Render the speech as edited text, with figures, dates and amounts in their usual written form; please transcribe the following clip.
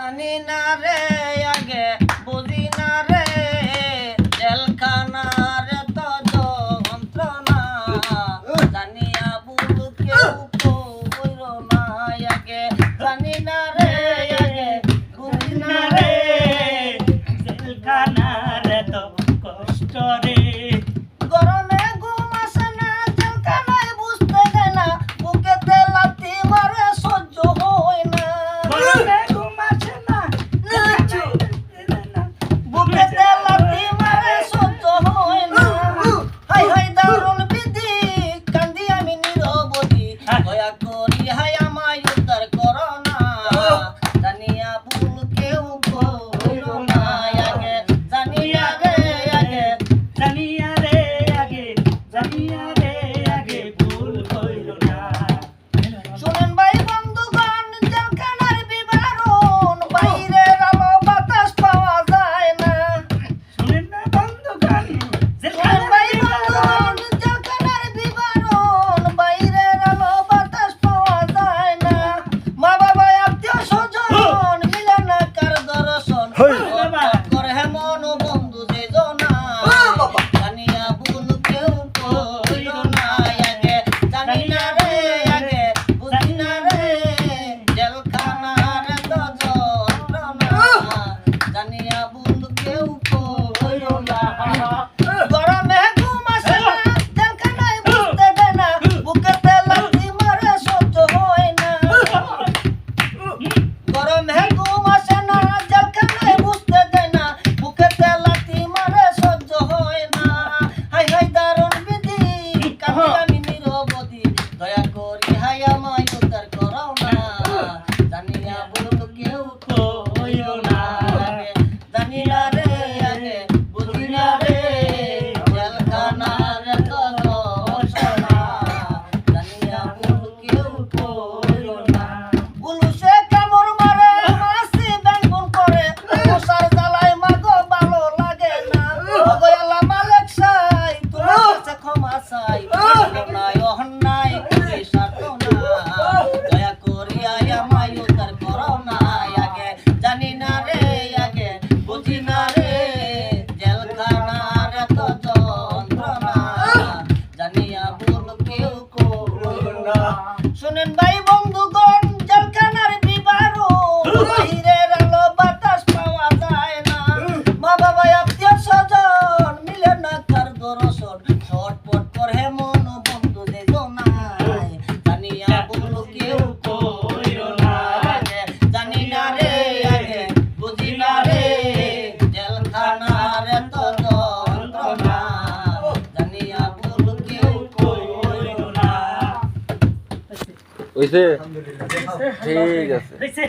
জানি না রে আগে বুঝি না রে জেলখানার তো যন্ত্রণা জানিয়া ভুল কেউ কইর না আগে জানি না রে আগে বুঝি না রে জেলখানার তো কষ্ট রে গরমে ঘুম আসে না জেলখানায় বুঝতে দেয় না বুকেতে লাথি মারে সহ্য হয় না গরমে ঘুম আসে না বুকেতে লাথি মারে সহ্য হয় না হাই হাই দারুণ বিধি কান্দি আমি নিরবধি দয়া করি হাই আমায় উদ্ধার করো না জানিয়া ভুল কেউ কইরো না আগে জানিয়া রে আগে জানিয়া রে আগে জানিয়া রে আগে ভুল কইল না শুনেন ভাই বন্ধুগণ জেলখানার বিবরণ বাইরের আলো বাতাস পাওয়া যায় না শুনেন না বন্ধুগণ শুনেন ভাই বন্ধুগণ জেলখানার বিবরণ বাইরের আলো বাতাস পাওয়া যায় না মা বাবা আত্মীয় স্বজন মিলে না কার দর্শন করে হেমন বন্ধু যে জনা জানিয়া ভুল কেউ কইরো না আগে জানি না রে আগে বুঝি না রে জেলখানার তো যন্ত্রণা জানিয়া ভুল কেউ কইরো না গরমে ঘুম আসে না জেলখানায় বুঝতে দেয় না বুকেতে লাথি মারে সহ্য হয় না গরমে ঘুম আসে না জেলখানায় বুঝতে দেয় না বুকেতে লাথি মারে সহ্য হয় না হাই হাই দারুণ বিধি কাঁদি আমি নিরবধি দয়া করি হাই আমায় উদ্ধার করো না জানিয়া ভুল কেউ কইরো না আগে জানি না রে আগে বুঝি না রে জেলখানার তো যন্ত্রণা জানিয়া ভুল কেউ কইরো না পুলিশে কামড় মারে মাসি বেঙ্গল করে মশার জ্বালায় মাগো ভালো লাগে না গয়ালা মালিক সাই তোমার কাছে ক্ষমা চাই নাই অন্যায় করি সারত না দয়া করি আয় আমায় উদ্ধার করো না আগে জানি না রে আগে বুঝি না রে জেলখানার তো যন্ত্রণা জানিয়া ভুল কেউ কইরো না শুনেন ভাই বন্ধুগণ জেলখানার বিবরণ বাইরের আলো বাতাস পাওয়া যায় না মা বাবা আত্মীয় স্বজন মিলে না কার দর্শন ছটপট করে মন বন্ধু যে জনায় জানিয়া ভুল কেউ কইরো না আগে জানি না রে আগে বুঝি না রে জেলখানার তো যন্ত্রণা জানিয়া ভুল কেউ কইরো না হইছে ঠিক আছে হইছে